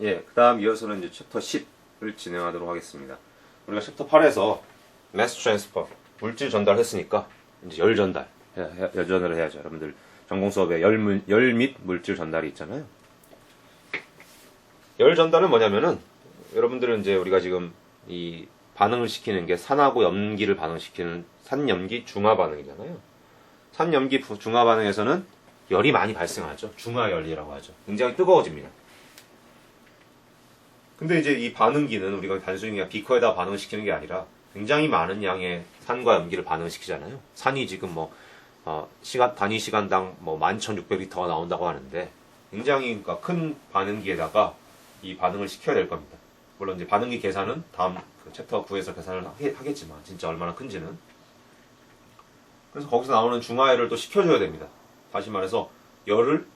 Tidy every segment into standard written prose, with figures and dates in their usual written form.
예, 그 다음 이어서는 이제 챕터 10을 진행하도록 하겠습니다. 우리가 챕터 8에서 mass transfer, 물질 전달했으니까 이제 열 전달, 열 전달을 해야죠. 여러분들 전공 수업에 열 및 물질 전달이 있잖아요. 열 전달은 뭐냐면은 여러분들은 이제 우리가 지금 이 반응을 시키는 게 산하고 염기를 반응시키는 산염기 중화 반응이잖아요. 산염기 중화 반응에서는 열이 많이 발생하죠. 중화열이라고 하죠. 굉장히 뜨거워집니다. 근데 이제 이 반응기는 우리가 단순히 그냥 비커에다 반응을 시키는 게 아니라 굉장히 많은 양의 산과 염기를 반응시키잖아요. 산이 지금 단위 시간당 11,600리터가 나온다고 하는데 굉장히 그러니까 큰 반응기에다가 이 반응을 시켜야 될 겁니다. 물론 이제 반응기 계산은 다음 그 챕터 9에서 계산을 하겠지만 진짜 얼마나 큰지는. 그래서 거기서 나오는 중화열을 또 식혀줘야 됩니다. 다시 말해서 열을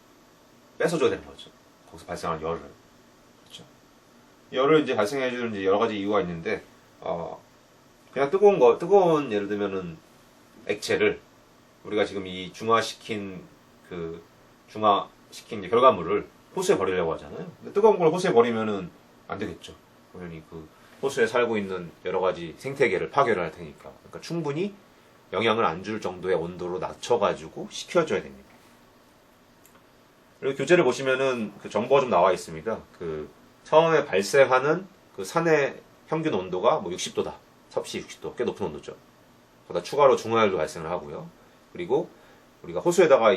뺏어줘야 되는 거죠. 거기서 발생하는 열을. 그렇죠? 열을 이제 발생해주는 이제 여러 가지 이유가 있는데, 그냥 뜨거운 예를 들면은 액체를 우리가 지금 이 중화시킨 결과물을 호수에 버리려고 하잖아요. 근데 뜨거운 걸 호수에 버리면은 안 되겠죠. 그러니 그 호수에 살고 있는 여러 가지 생태계를 파괴를 할 테니까. 그러니까 충분히 영향을 안 줄 정도의 온도로 낮춰가지고 식혀줘야 됩니다. 그리고 교재를 보시면은 그 정보가 좀 나와 있습니다. 그 처음에 발생하는 그 산의 평균 온도가 60도다. 섭씨 60도. 꽤 높은 온도죠. 거기다 추가로 중화열도 발생을 하고요. 그리고 우리가 호수에다가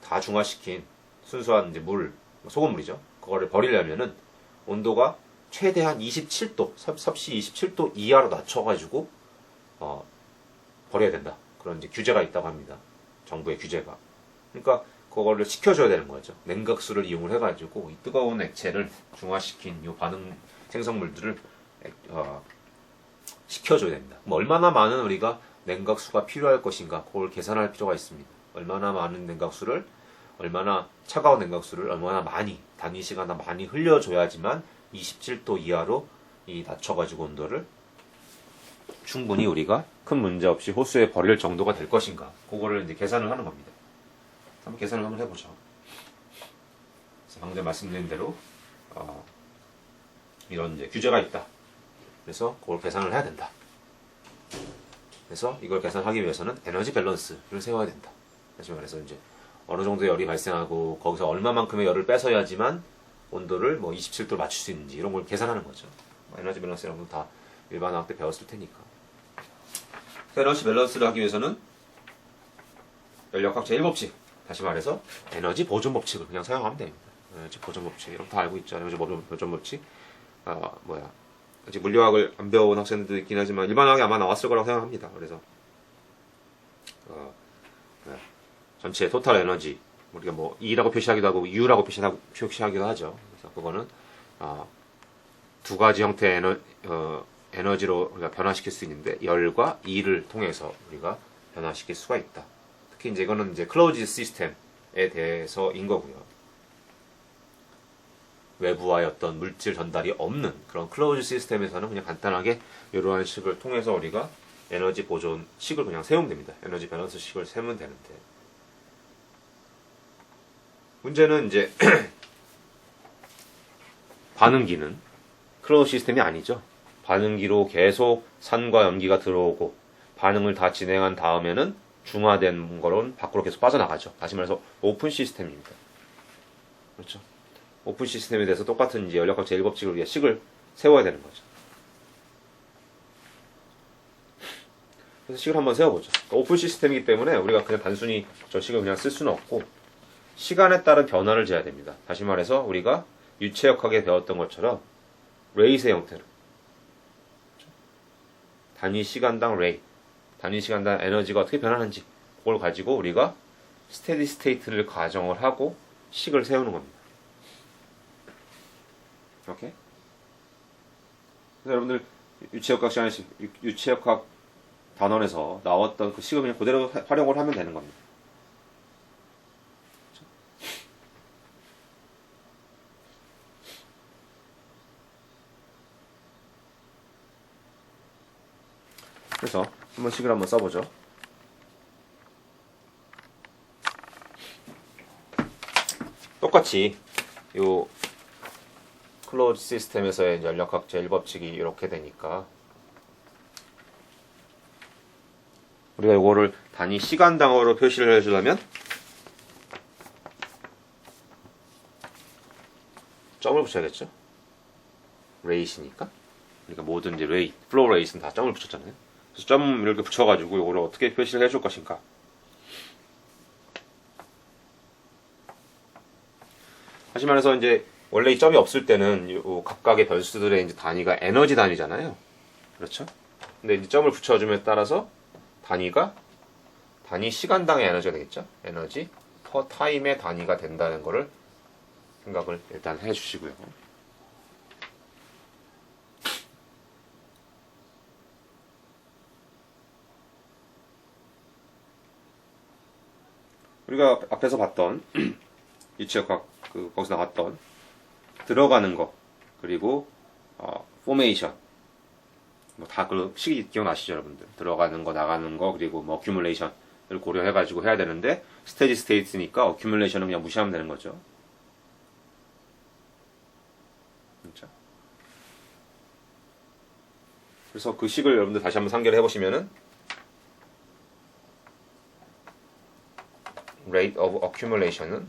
다 중화시킨 순수한 이제 소금물이죠. 그거를 버리려면은 온도가 최대한 27도, 섭씨 27도 이하로 낮춰가지고, 버려야 된다. 그런 이제 규제가 있다고 합니다. 정부의 규제가. 그러니까 그거를 식혀줘야 되는 거죠. 냉각수를 이용을 해가지고 이 뜨거운 액체를 중화시킨 이 반응 생성물들을 식혀줘야 됩니다. 얼마나 많은 우리가 냉각수가 필요할 것인가 그걸 계산할 필요가 있습니다. 얼마나 많은 냉각수를 얼마나 차가운 냉각수를 얼마나 많이 단위 시간 많이 흘려줘야지만 27도 이하로 낮춰가지고 온도를 충분히 우리가 큰 문제 없이 호수에 버릴 정도가 될 것인가 그거를 이제 계산을 하는 겁니다. 한번 계산을 한번 해보죠. 그래서 방금 말씀드린 대로 이런 이제 규제가 있다. 그래서 그걸 계산을 해야 된다. 그래서 이걸 계산하기 위해서는 에너지 밸런스를 세워야 된다. 다시 말해서 이제 어느 정도 열이 발생하고 거기서 얼마만큼의 열을 뺏어야지만 온도를 27도를 맞출 수 있는지 이런 걸 계산하는 거죠. 에너지 밸런스 이런 거 다 일반화학 때 배웠을 테니까. 에너지 밸런스를 하기 위해서는 연력학 제1법칙, 다시 말해서 에너지 보존 법칙을 그냥 사용하면 됩니다. 에너지 보존 법칙 이런 거 다 알고 있죠. 에너지 보존 법칙. 아직 물리학을 안 배워온 학생들도 있긴 하지만 일반화학에 아마 나왔을 거라고 생각합니다. 그래서 전체 토탈 에너지 우리가 E라고 표시하기도 하고 U라고 표시하기도 하죠. 그래서 그거는 두 가지 형태의 에너지로 우리가 변화시킬 수 있는데 열과 E를 통해서 우리가 변화시킬 수가 있다. 특히 이제 이거는 이제 클로즈 시스템에 대해서인 거고요. 외부와의 어떤 물질 전달이 없는 그런 클로즈 시스템에서는 그냥 간단하게 이러한 식을 통해서 우리가 에너지 보존 식을 그냥 세우면 됩니다. 에너지 밸런스 식을 세우면 되는데 문제는 이제 반응기는 클로즈 시스템이 아니죠. 반응기로 계속 산과 염기가 들어오고 반응을 다 진행한 다음에는 중화된 거로는 밖으로 계속 빠져나가죠. 다시 말해서 오픈 시스템입니다. 그렇죠. 오픈 시스템에 대해서 똑같은 이제 연력학 제1법칙을 위해 식을 세워야 되는 거죠. 그래서 식을 한번 세워보죠. 오픈 시스템이기 때문에 우리가 그냥 단순히 저 식을 그냥 쓸 수는 없고 시간에 따른 변화를 재야 됩니다. 다시 말해서 우리가 유체역학에 배웠던 것처럼 레이스의 형태로 단위 시간당 레이, 단위 시간당 에너지가 어떻게 변하는지 그걸 가지고 우리가 스테디 스테이트를 가정을 하고 식을 세우는 겁니다. 이렇게. 그래서 여러분들 유체역학 단원에서 나왔던 그 식을 그냥 그대로 활용을 하면 되는 겁니다. 그래서 한번 식을 한번 써보죠. 똑같이 요 클로즈 시스템에서의 연력학 제1법칙이 이렇게 되니까 우리가 이거를 단위 시간당으로 표시를 해주려면 점을 붙여야겠죠? 레이시니까. 그러니까 모든 이제 레이, 플로우 레이스는 다 점을 붙였잖아요. 그래서 점 이렇게 붙여가지고 이거를 어떻게 표시를 해줄 것인가. 다시 말해서 이제 원래 이 점이 없을 때는 요 각각의 변수들의 이제 단위가 에너지 단위잖아요. 그렇죠? 근데 이제 점을 붙여줌에 따라서 단위가 단위 시간당의 에너지가 되겠죠? 에너지 퍼 타임의 단위가 된다는 거를 생각을 일단 해주시고요. 우리가 앞에서 봤던 유체역학 거기서 나왔던 들어가는 거 그리고 포메이션 뭐 다 그 시기 기억나시죠 여러분들? 들어가는 거 나가는 거 그리고 뭐 어큐뮬레이션을 고려해가지고 해야 되는데 스테디 스테이트니까 어큐뮬레이션은 그냥 무시하면 되는 거죠. 그렇죠? 그래서 그 식을 여러분들 다시 한번 상기를 해보시면은 rate of accumulation은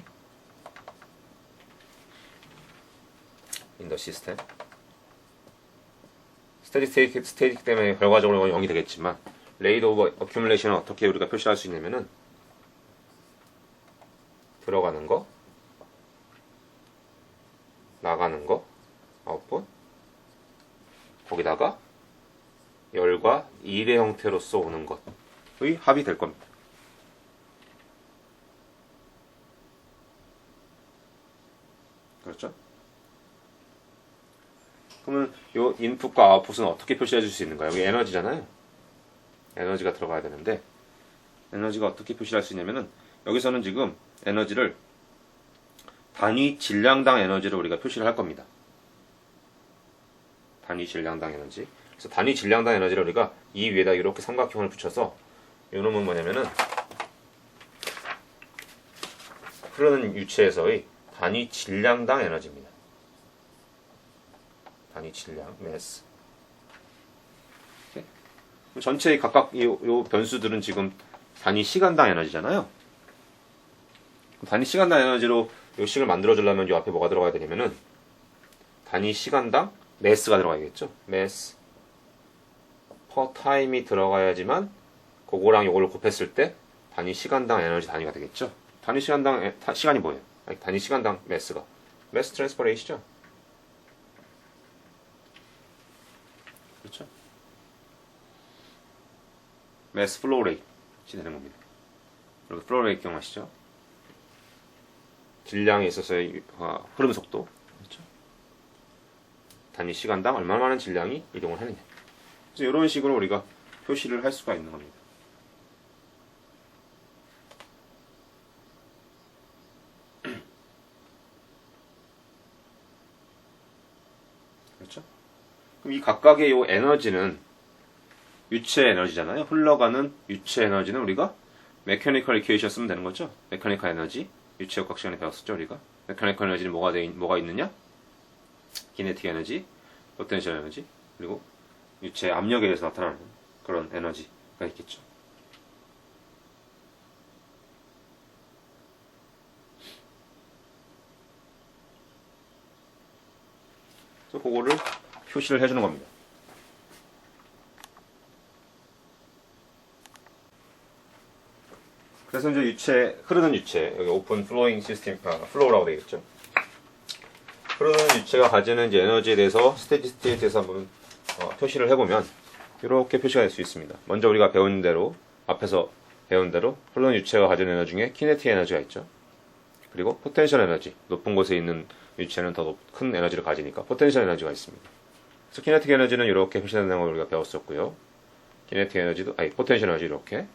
in the system 스테디 스테이트 때문에 결과적으로 0이 되겠지만 rate of accumulation은 어떻게 우리가 표시할 수 있냐면은 들어가는 거 나가는 거 아웃풋 거기다가 열과 일의 형태로서 오는 것의 합이 될 겁니다. 그렇죠? 그러면 요 인풋과 아웃풋은 어떻게 표시해 줄 수 있는가요? 여기 에너지잖아요. 에너지가 들어가야 되는데 에너지가 어떻게 표시할 수 있냐면은 여기서는 지금 에너지를 단위 질량당 에너지를 우리가 표시를 할 겁니다. 단위 질량당 에너지. 그래서 단위 질량당 에너지를 우리가 이 위에다 이렇게 삼각형을 붙여서 요놈은 뭐냐면은 흐르는 유체에서의 단위 질량당 에너지입니다. 단위 질량, 매스. 전체의 각각 요 변수들은 지금 단위 시간당 에너지잖아요. 단위 시간당 에너지로 요 식을 만들어주려면 요 앞에 뭐가 들어가야 되냐면은 단위 시간당 매스가 들어가야겠죠. 매스 퍼 타임이 들어가야지만 그거랑 요걸 곱했을 때 단위 시간당 에너지 단위가 되겠죠. 단위 시간당 시간이 뭐예요? 아니, 단위 시간당 매스가 매스 트랜스퍼 레이시죠. 그렇죠? 매스 플로우 레이트 되는 겁니다. 그리고 플로우 레이트 기억나시죠? 질량에 있어서의 흐름 속도. 그렇죠? 단위 시간당 얼마나 많은 질량이 이동을 하느냐. 그래서 이런 식으로 우리가 표시를 할 수가 있는 겁니다. 그렇죠? 그럼 이 각각의 요 에너지는 유체 에너지잖아요. 흘러가는 유체 에너지는 우리가 메커니컬 이퀘이션 쓰면 되는 거죠. 메커니컬 에너지 유체역학 시간에 배웠었죠 우리가. 메커니컬 에너지는 뭐가 있느냐? 키네틱 에너지, 포텐셜 에너지, 그리고 유체 압력에 의해서 나타나는 그런 에너지가 있겠죠. 그래서 그거를 표시를 해주는 겁니다. 그래서 이제 유체, 흐르는 유체, 여기 오픈 플로잉 시스템, 플로우라고 되겠죠. 흐르는 유체가 가지는 이제 에너지에 대해서 스테이트에서 한번 표시를 해보면 이렇게 표시가 될 수 있습니다. 먼저 우리가 배운 대로, 앞에서 배운 대로 흐르는 유체가 가지는 에너지 중에 키네틱 에너지가 있죠. 그리고 포텐셜 에너지, 높은 곳에 있는 유체는 더 큰 에너지를 가지니까 포텐셜 에너지가 있습니다. 그래서 키네틱 에너지는 이렇게 표시되는 걸 우리가 배웠었고요. 키네틱 에너지도, 포텐셜 에너지 이렇게.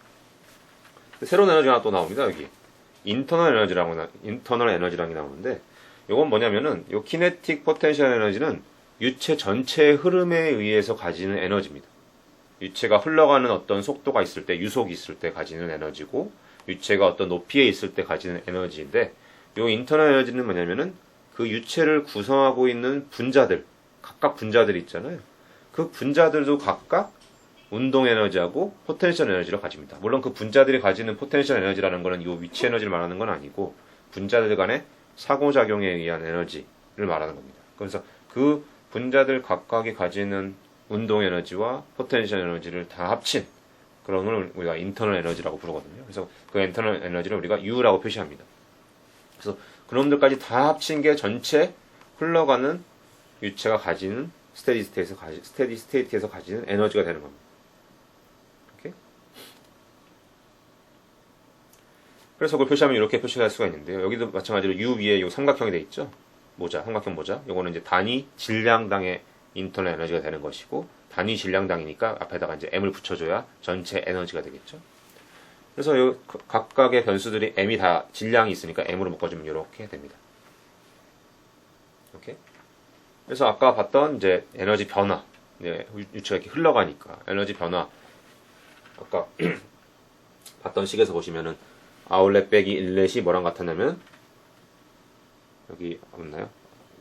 새로운 에너지가 하나 또 나옵니다, 여기. 인터널 에너지라는 게 나오는데, 이건 뭐냐면은, 요 키네틱 포텐셜 에너지는 유체 전체의 흐름에 의해서 가지는 에너지입니다. 유체가 흘러가는 어떤 속도가 있을 때, 유속이 있을 때 가지는 에너지고, 유체가 어떤 높이에 있을 때 가지는 에너지인데, 요 인터널 에너지는 뭐냐면은, 그 유체를 구성하고 있는 분자들, 각각 분자들이 있잖아요. 그 분자들도 각각 운동 에너지하고 포텐셜 에너지를 가집니다. 물론 그 분자들이 가지는 포텐셜 에너지라는 거는 이 위치 에너지를 말하는 건 아니고 분자들 간의 상호작용에 의한 에너지를 말하는 겁니다. 그래서 그 분자들 각각이 가지는 운동 에너지와 포텐셜 에너지를 다 합친 그런 걸 우리가 인터널 에너지라고 부르거든요. 그래서 그 인터널 에너지를 우리가 U라고 표시합니다. 그래서 그놈들까지 다 합친 게 전체 흘러가는 유체가 가지는 스테디 스테이트에서 가지는 에너지가 되는 겁니다. 이렇게. 그래서 그걸 표시하면 이렇게 표시할 수가 있는데요. 여기도 마찬가지로 U 위에 요 삼각형이 돼 있죠. 모자, 삼각형 모자. 요거는 이제 단위 질량당의 인터널 에너지가 되는 것이고 단위 질량당이니까 앞에다가 이제 M을 붙여줘야 전체 에너지가 되겠죠. 그래서 요 각각의 변수들이 M이 다 질량이 있으니까 M으로 묶어주면 이렇게 됩니다. 이렇게. 그래서 아까 봤던 이제 에너지 변화, 유체가 이렇게 흘러가니까 에너지 변화. 아까 봤던 식에서 보시면은 아웃렛 빼기 인렛이 뭐랑 같았냐면 여기 없나요?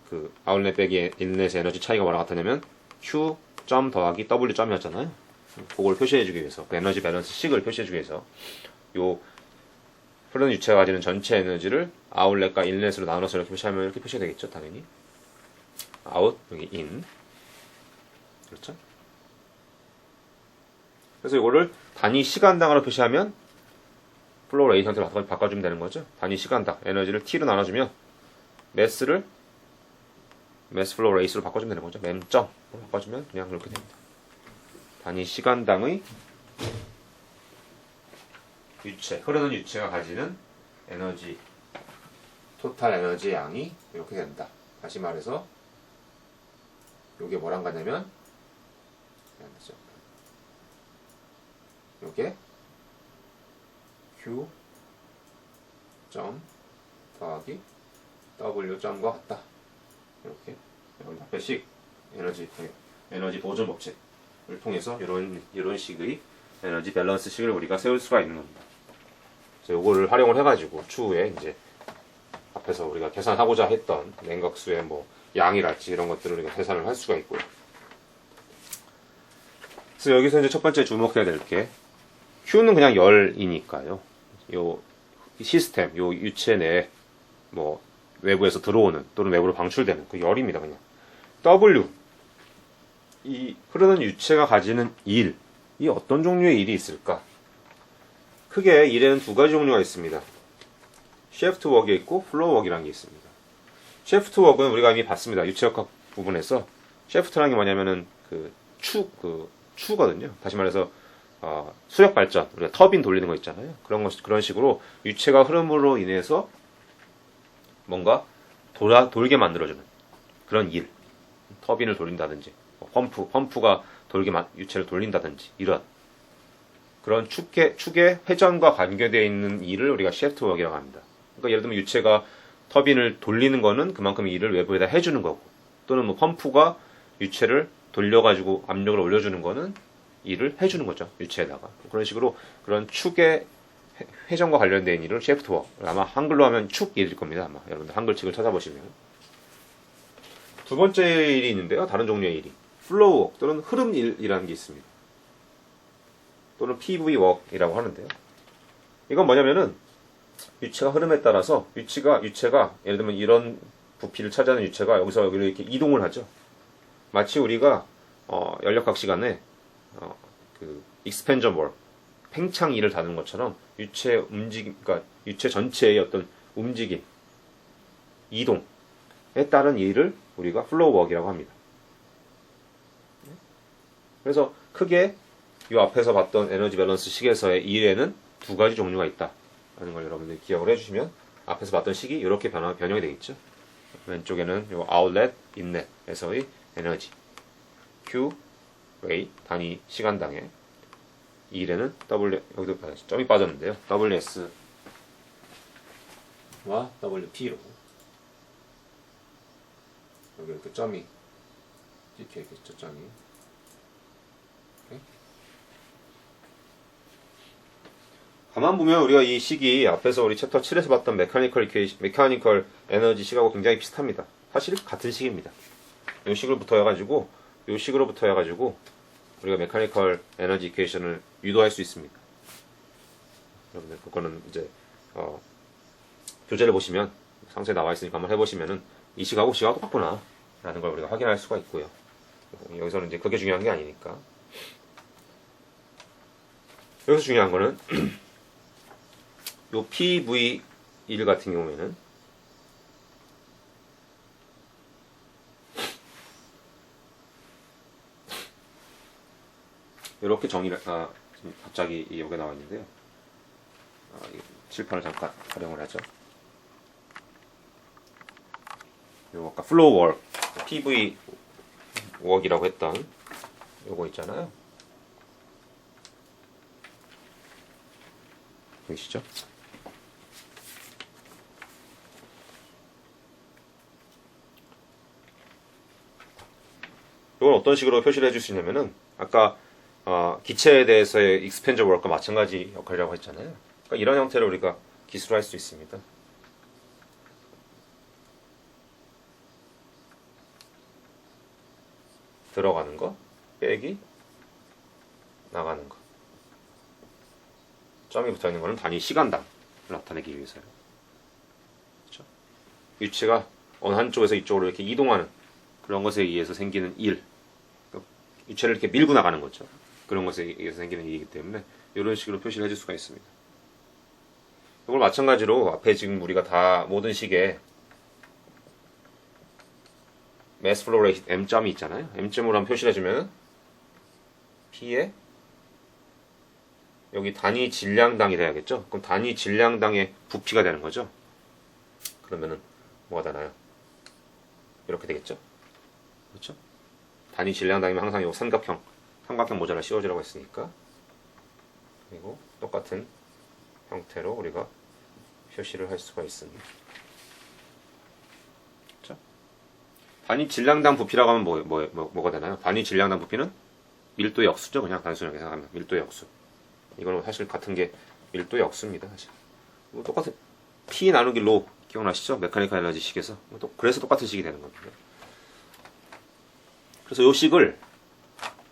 그 아웃렛 빼기 인렛의 에너지 차이가 뭐랑 같았냐면 Q 점 더하기 W 점이었잖아요. 그걸 표시해주기 위해서 그 에너지 밸런스 식을 표시해주기 위해서 요 흐르는 유체가 가지는 전체 에너지를 아웃렛과 인렛으로 나눠서 이렇게 표시하면 이렇게 표시가 되겠죠, 당연히. 아웃 여기 인 그렇죠? 그래서 이거를 단위 시간당으로 표시하면 플로우 레이턴트로 바꿔주면 되는 거죠. 단위 시간당 에너지를 T로 나눠주면 매스 플로우 레이스로 바꿔주면 되는 거죠. 맴점으로 바꿔주면 그냥 그렇게 됩니다. 단위 시간당의 유체, 흐르는 유체가 가지는 에너지, 토탈 에너지의 양이 이렇게 된다. 다시 말해서 이게 뭐랑 같냐면 이게 Q 점 더하기 W 점과 같다. 이렇게 여러분 앞에씩 에너지 보존 법칙을 통해서 이런 식의 에너지 밸런스 식을 우리가 세울 수가 있는 겁니다. 그래서 이거를 활용을 해가지고 추후에 이제 앞에서 우리가 계산하고자 했던 냉각수의 뭐 양이랄지 이런 것들을 우리가 계산을 할 수가 있고요. 그래서 여기서 이제 첫 번째 주목해야 될 게 Q는 그냥 열이니까요. 요 시스템, 요 유체 내에 뭐 외부에서 들어오는 또는 외부로 방출되는 그 열입니다. 그냥 W 이 흐르는 유체가 가지는 일, 이 어떤 종류의 일이 있을까? 크게 일에는 두 가지 종류가 있습니다. 셰프트 웍이 있고 플로우 웍이라는 게 있습니다. 셰프트 웍은 우리가 이미 봤습니다. 유체역학 부분에서 셰프트라는 게 뭐냐면은 추거든요. 다시 말해서 수력 발전, 우리가 터빈 돌리는 거 있잖아요. 그런 식으로 유체가 흐름으로 인해서 뭔가 돌게 만들어주는 그런 일. 터빈을 돌린다든지, 펌프가 유체를 돌린다든지, 이런. 그런 축의 회전과 관계되어 있는 일을 우리가 셰프트 웍이라고 합니다. 그러니까 예를 들면 유체가 터빈을 돌리는 거는 그만큼 일을 외부에다 해주는 거고, 또는 뭐 펌프가 유체를 돌려가지고 압력을 올려주는 거는 일을 해주는 거죠. 유체에다가. 그런 식으로 그런 축의 회전과 관련된 일을 셰프트 웍. 아마 한글로 하면 축 일일 겁니다. 아마 여러분들 한글책을 찾아보시면. 두 번째 일이 있는데요. 다른 종류의 일이. 플로우 웍 또는 흐름 일이라는 게 있습니다. 또는 PV 웍이라고 하는데요. 이건 뭐냐면은 유체가 흐름에 따라서 유체가 예를 들면 이런 부피를 차지하는 유체가 여기서 여기로 이렇게 이동을 하죠. 마치 우리가 연력학 시간에 그 익스펜전 월 팽창 일을 다루는 것처럼 그러니까 유체 전체의 어떤 움직임, 이동에 따른 일을 우리가 플로우 웍이라고 합니다. 그래서 크게 이 앞에서 봤던 에너지 밸런스 식에서의 일에는 두 가지 종류가 있다라는 걸 여러분들이 기억을 해주시면 앞에서 봤던 식이 이렇게 변형이 되겠죠. 왼쪽에는 이 아웃렛, 인렛에서의 에너지 Q, 웨이, 단위 시간당의 일에는 여기도 점이 빠졌는데요. WS와 WP로 여기 이렇게 점이 찍혀 있겠죠. 점이 가만 보면 우리가 이 식이 앞에서 우리 챕터 7에서 봤던 메카니컬 에너지 식하고 굉장히 비슷합니다. 사실 같은 식입니다. 이 식으로부터 해가지고 이 식으로부터 해가지고 우리가 메카니컬 에너지 이퀘이션을 유도할 수 있습니다. 여러분들 그거는 이제 교재를 보시면 상세히 나와 있으니까 한번 해보시면은 이 식하고 식하고 똑같구나 라는 걸 우리가 확인할 수가 있고요. 여기서는 이제 그게 중요한 게 아니니까. 여기서 중요한 거는 요 PV1 같은 경우에는 이렇게 정의를 지금 갑자기 여기에 나와 있는데요. 칠판을 잠깐 활용을 하죠. 요 아까 플로우 월 PV 웍이라고 했던 요거 있잖아요. 보이시죠? 이걸 어떤 식으로 표시를 해줄 수 있냐면은 아까 기체에 대해서의 익스펜저 월과 마찬가지 역할이라고 했잖아요. 그러니까 이런 형태로 우리가 기술할 수 있습니다. 들어가는 거 빼기 나가는 거. 점이 붙어 있는 거는 단위 시간당을 나타내기 위해서요. 그렇죠? 유체가 어느 한쪽에서 이쪽으로 이렇게 이동하는 그런 것에 의해서 생기는 일. 유체를 이렇게 밀고 나가는 거죠. 그런 것에 의해서 생기는 일이기 때문에 이런 식으로 표시를 해줄 수가 있습니다. 이걸 마찬가지로 앞에 지금 우리가 다 모든 식에 매스 플로우 레이트 M점이 있잖아요. M점으로 한번 표시를 해주면 P에 여기 단위 질량당이 돼야겠죠. 그럼 단위 질량당의 부피가 되는 거죠. 그러면은 뭐가 되나요? 이렇게 되겠죠. 그렇죠? 단위 질량당이면 항상 이 삼각형 모자를 씌워주라고 했으니까. 그리고 똑같은 형태로 우리가 표시를 할 수가 있습니다. 그렇죠? 단위 질량당 부피라고 하면 뭐가 되나요? 단위 질량당 부피는 밀도의 역수죠. 그냥 단순하게 생각하면 밀도의 역수. 이거는 사실 같은 게 밀도의 역수입니다. 사실. 똑같은 P 나누기 로 기억나시죠? 메카니컬 에너지 식에서. 그래서 똑같은 식이 되는 겁니다. 그래서 이 식을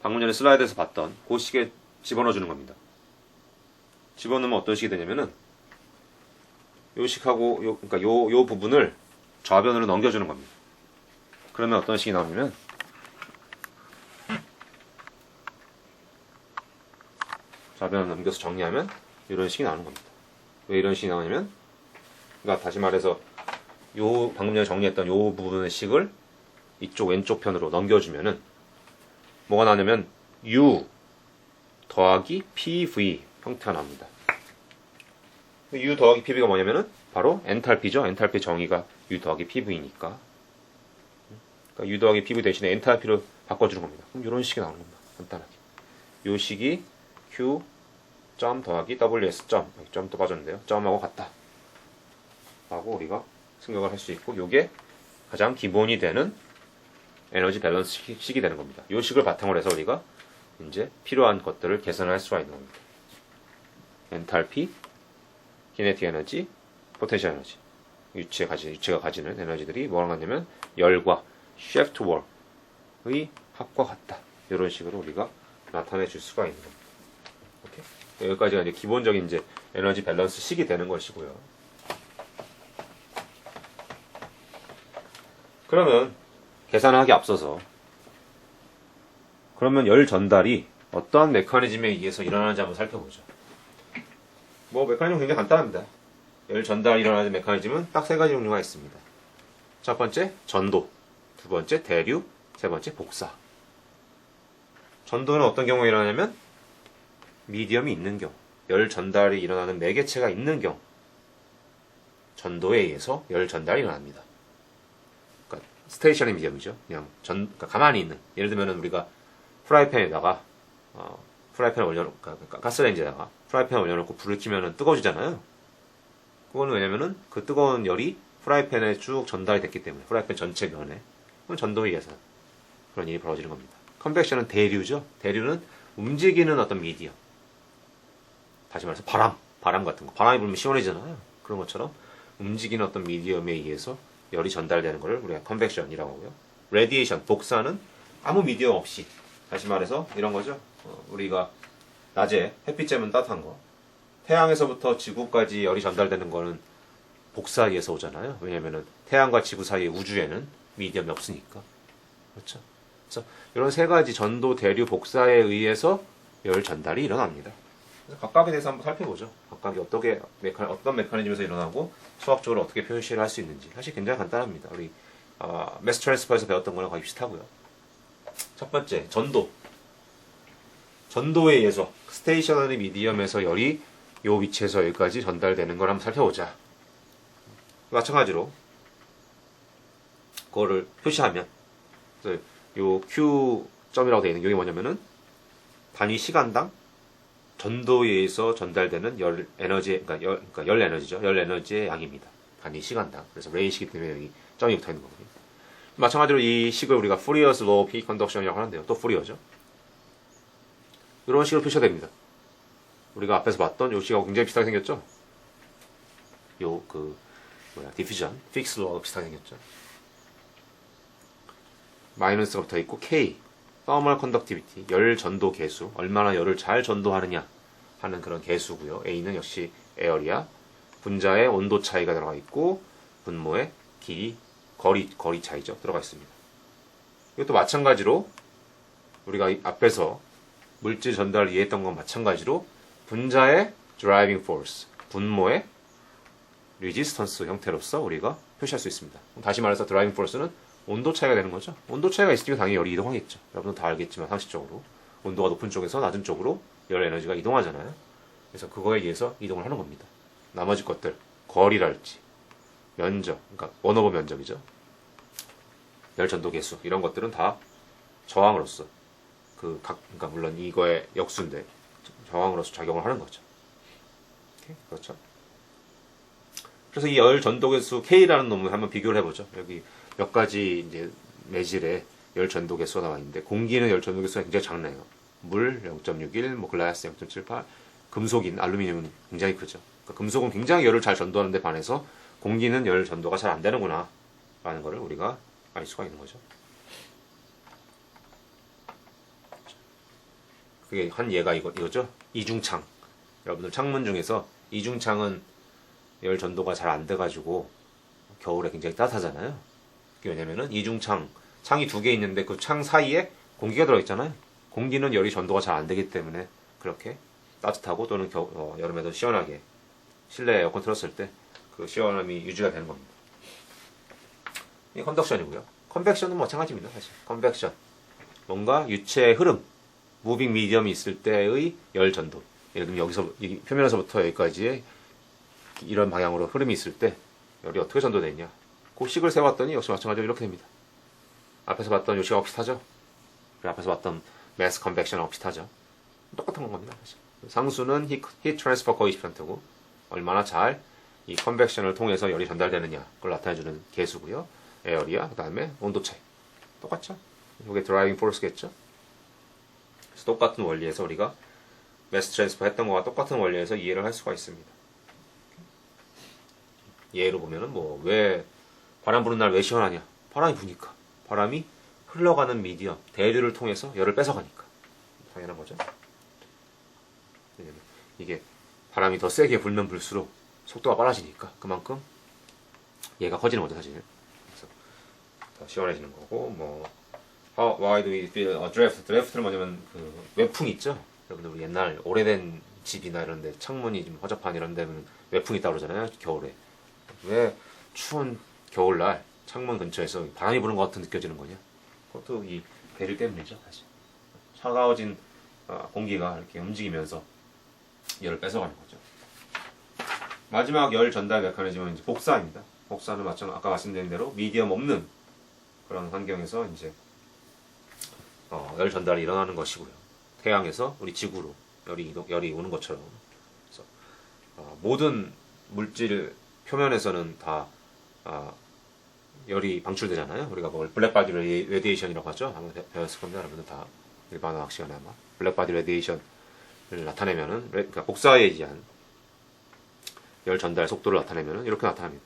방금 전에 슬라이드에서 봤던 그 식에 집어넣어 주는 겁니다. 집어넣으면 어떤 식이 되냐면은 요 식하고 그러니까 요 부분을 좌변으로 넘겨주는 겁니다. 그러면 어떤 식이 나오냐면 좌변을 넘겨서 정리하면 이런 식이 나오는 겁니다. 왜 이런 식이 나오냐면 그러니까 다시 말해서 요 방금 전에 정리했던 요 부분의 식을 이쪽 왼쪽 편으로 넘겨주면은 뭐가 나오냐면 U 더하기 PV 형태가 나옵니다. U 더하기 PV가 뭐냐면은 바로 엔탈피죠. 엔탈피 정의가 U 더하기 PV니까. 그러니까 U 더하기 PV 대신에 엔탈피로 바꿔주는 겁니다. 그럼 이런 식이 나오는 겁니다. 간단하게. 요 식이 Q 점 더하기 WS 점. 점도 빠졌는데요. 점하고 같다. 라고 우리가 생각을 할 수 있고 요게 가장 기본이 되는 에너지 밸런스 식이 되는 겁니다. 이 식을 바탕으로 해서 우리가 이제 필요한 것들을 계산할 수가 있는 겁니다. 엔탈피, 키네틱 에너지, 포텐셜 에너지. 유체가 가지는 에너지들이 뭐랑 같냐면 열과 쉐프트 월의 합과 같다. 이런 식으로 우리가 나타내 줄 수가 있는 겁니다. 오케이? 여기까지가 이제 기본적인 이제 에너지 밸런스 식이 되는 것이고요. 그러면 계산하기 앞서서 그러면 열 전달이 어떠한 메커니즘에 의해서 일어나는지 한번 살펴보죠. 메커니즘은 굉장히 간단합니다. 열 전달이 일어나는 메커니즘은 딱 세 가지 종류가 있습니다. 첫 번째, 전도. 두 번째, 대류. 세 번째, 복사. 전도는 어떤 경우에 일어나냐면 미디엄이 있는 경우, 열 전달이 일어나는 매개체가 있는 경우 전도에 의해서 열 전달이 일어납니다. 스테이셔너리 미디엄이죠. 그냥 그러니까 가만히 있는. 예를 들면 우리가 프라이팬에다가 프라이팬을 올려놓고 가스레인지에다가 프라이팬을 올려놓고 불을 켜면은 뜨거워지잖아요. 그거는 왜냐면은 그 뜨거운 열이 프라이팬에 쭉 전달이 됐기 때문에 프라이팬 전체 면에 그건 전도에 의해서 그런 일이 벌어지는 겁니다. 컨벡션은 대류죠. 대류는 움직이는 어떤 미디엄. 다시 말해서 바람. 바람 같은 거. 바람이 불면 시원해지잖아요. 그런 것처럼 움직이는 어떤 미디엄에 의해서 열이 전달되는 것을 우리가 컨벡션이라고 하고요. 레디에이션, 복사는 아무 미디엄 없이, 다시 말해서 이런 거죠. 우리가 낮에 햇빛 쬐면 따뜻한 거, 태양에서부터 지구까지 열이 전달되는 거는 복사에 의해서 오잖아요. 왜냐면은 태양과 지구 사이의 우주에는 미디엄이 없으니까. 그렇죠. 그래서 이런 세 가지 전도, 대류, 복사에 의해서 열 전달이 일어납니다. 그래서 각각에 대해서 한번 살펴보죠. 각각이 어떤 메커니즘에서 일어나고 수학적으로 어떻게 표시를 할 수 있는지. 사실 굉장히 간단합니다. 우리 매스 트랜스퍼에서 배웠던 거랑 거의 비슷하고요. 첫 번째, 전도. 전도에 의해서 스테이셔너리 미디엄에서 열이 요 위치에서 여기까지 전달되는 걸 한번 살펴보자. 마찬가지로 그거를 표시하면 요 Q점이라고 되어 있는 게 뭐냐면은 단위 시간당 전도에 의해서 전달되는 열 에너지, 그러니까 열 에너지죠. 열 에너지의 양입니다. 단위 시간당. 그래서 레이시기 때문에 여기 점이 붙어 있는 거거든요. 마찬가지로 이 식을 우리가 Fourier's Law of Heat Conduction이라고 하는데요. 또 Fourier죠. 이런 식으로 표시가 됩니다. 우리가 앞에서 봤던 요 식하고 굉장히 비슷하게 생겼죠? diffusion, fixed law하고 비슷하게 생겼죠? 마이너스가 붙어 있고, K, thermal conductivity, 열 전도 계수, 얼마나 열을 잘 전도하느냐 하는 그런 계수고요. A는 역시 에어리아, 분자의 온도 차이가 들어가 있고, 분모의 길이, 거리 차이죠. 들어가 있습니다. 이것도 마찬가지로 우리가 앞에서 물질 전달을 이해했던 건 마찬가지로 분자의 driving force, 분모의 resistance 형태로서 우리가 표시할 수 있습니다. 다시 말해서 driving force는 온도 차이가 되는 거죠. 온도 차이가 있으니까 당연히 열이 이동하겠죠. 여러분은 다 알겠지만 상식적으로 온도가 높은 쪽에서 낮은 쪽으로 열 에너지가 이동하잖아요. 그래서 그거에 의해서 이동을 하는 겁니다. 나머지 것들, 거리랄지 면적, 그러니까 원오버 면적이죠. 열 전도 계수 이런 것들은 다 저항으로서 그러니까 물론 이거의 역수인데 저항으로서 작용을 하는 거죠. 오케이? 그렇죠. 그래서 이 열 전도 계수 K라는 놈을 한번 비교를 해보죠. 여기 몇 가지 이제 매질에 열 전도 계수가 나와 있는데 공기는 열 전도 계수가 굉장히 작네요. 물 0.61, 뭐 글라스 0.78, 금속인 알루미늄은 굉장히 크죠. 그러니까 금속은 굉장히 열을 잘 전도하는 데 반해서 공기는 열 전도가 잘 안 되는구나 라는 것을 우리가 알 수가 있는 거죠. 그게 한 예가 이거죠. 이중창. 여러분들 창문 중에서 이중창은 열 전도가 잘 안 돼가지고 겨울에 굉장히 따뜻하잖아요. 그게 왜냐면은 이중창, 창이 두 개 있는데 그 창 사이에 공기가 들어있잖아요. 공기는 열이 전도가 잘 안 되기 때문에 그렇게 따뜻하고 또는 여름에도 시원하게 실내 에어컨 틀었을 때 그 시원함이 유지가 되는 겁니다. 이게 컨덕션이고요. 컨벡션은 마찬가지입니다. 사실 컨벡션 뭔가 유체의 흐름, 무빙 미디엄이 있을 때의 열 전도. 예를 들면 여기서 이 표면에서부터 여기까지의 이런 방향으로 흐름이 있을 때 열이 어떻게 전도되냐. 그 식을 세웠더니 역시 마찬가지로 이렇게 됩니다. 앞에서 봤던 요 식하고 비슷하죠. 그리고 앞에서 봤던 매스 컨벡션하고 비슷하죠. 똑같은 겁니다. 사실. 상수는 히트 트랜스퍼 코에피션트고 얼마나 잘 이 컨벡션을 통해서 열이 전달되느냐 그걸 나타내주는 계수고요. 에어리아, 그 다음에 온도 차이. 똑같죠? 이게 드라이빙 포스겠죠? 그래서 똑같은 원리에서 우리가 매스 트랜스퍼 했던 거와 똑같은 원리에서 이해를 할 수가 있습니다. 예로 보면은 왜 바람 부는 날 왜 시원하냐? 바람이 부니까. 바람이 흘러가는 미디엄, 대류를 통해서 열을 뺏어가니까. 당연한 거죠. 왜냐면 이게 바람이 더 세게 불면 불수록 속도가 빨라지니까 그만큼 얘가 커지는 거죠, 사실. 그래서 더 시원해지는 거고, why do we feel a draft? 드래프트는 뭐냐면 그 외풍 있죠? 여러분들 우리 옛날 오래된 집이나 이런데 창문이 좀 허접한 이런 데는 외풍이 있다고 그러잖아요, 겨울에. 왜 추운 겨울날 창문 근처에서 바람이 부는 것 같은 느껴지는 거냐? 그것도 이 배를 때문이죠, 사실. 차가워진 공기가 이렇게 움직이면서 열을 뺏어가는 거죠. 마지막 열 전달 메커니즘은 이제 복사입니다. 복사는 아까 말씀드린 대로 미디엄 없는 그런 환경에서 이제 열 전달이 일어나는 것이고요. 태양에서 우리 지구로 열이 오는 것처럼. 그래서 모든 물질 표면에서는 다 열이 방출되잖아요. 우리가 블랙바디 레디에이션이라고 하죠. 아마 배웠을 겁니다. 여러분들 다 일반화학 시간에 아마 블랙바디 레디에이션을 나타내면은 그러니까 복사에 의한 열 전달 속도를 나타내면 이렇게 나타납니다.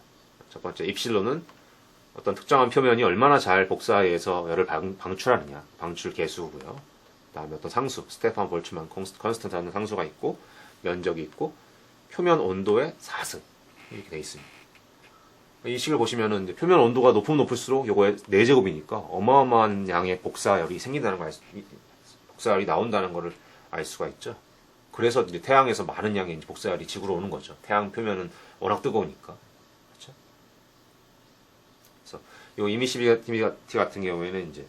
첫 번째 입실론은 어떤 특정한 표면이 얼마나 잘 복사에 의해서 열을 방출하느냐, 방출 계수고요. 그다음에 어떤 상수, 스테판 볼츠만 컨스턴트라는 상수가 있고 면적이 있고 표면 온도의 사승 이렇게 돼 있습니다. 이 식을 보시면은 이제 표면 온도가 높으면 높을수록 요거의 4제곱이니까 어마어마한 양의 복사열이 생긴다는 걸 복사열이 나온다는 것을 알 수가 있죠. 그래서 이제 태양에서 많은 양의 복사열이 지구로 오는 거죠. 태양 표면은 워낙 뜨거우니까. 그렇죠? 그래서 요 이미시비티 같은 경우에는 이제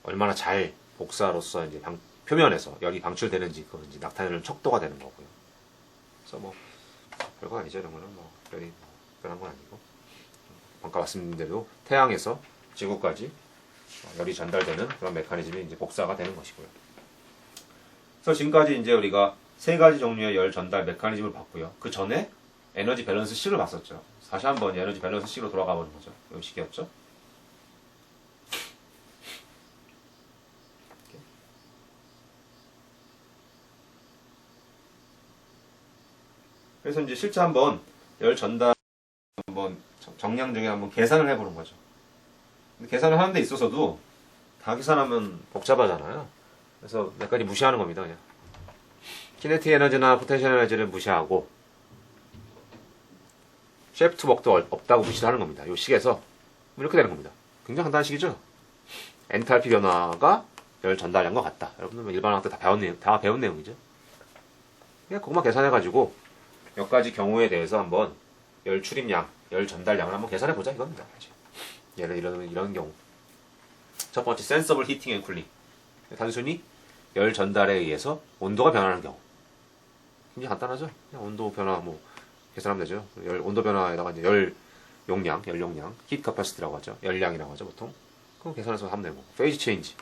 얼마나 잘 복사로서 이제 표면에서 열이 방출되는지 그걸 이제 나타내는 척도가 되는 거고요. 그래서 뭐 별거 아니죠. 이런 거는 뭐 별이 특별한 건 아니고 아까 말씀드린 대로 태양에서 지구까지 열이 전달되는 그런 메커니즘이 이제 복사가 되는 것이고요. 그래서 지금까지 이제 우리가 3가지 종류의 열 전달 메커니즘을 봤고요. 그 전에 에너지 밸런스 식을 봤었죠. 다시 한번 에너지 밸런스 식으로 돌아가 보는 거죠. 이 식이었죠. 그래서 이제 실제 한번 열 전달 한번 정량 중에 한번 계산을 해보는 거죠. 근데 계산을 하는 데 있어서도 다 계산하면 복잡하잖아요. 그래서 몇 가지 무시하는 겁니다. 그냥 키네틱 에너지나 포텐셜 에너지를 무시하고 쉐프트 웍도 없다고 무시를 하는 겁니다. 이 식에서 이렇게 되는 겁니다. 굉장히 간단한 식이죠. 엔탈피 변화가 열 전달량과 같다. 여러분들 일반학교 다 배운 내용이죠. 그냥 그것만 계산해가지고 몇 가지 경우에 대해서 한번 열 출입량, 열 전달량을 한번 계산해 보자 이겁니다. 예를 이런 경우. 첫 번째 센서블 히팅 앤 쿨링. 단순히 열 전달에 의해서 온도가 변하는 경우. 굉장히 간단하죠. 그냥 온도 변화 뭐 계산하면 되죠. 온도 변화에다가 이제 열 용량, 히트 커퍼시티라고 하죠. 열량이라고 하죠, 보통. 그럼 계산해서 하면 되고. 페이지 체인지.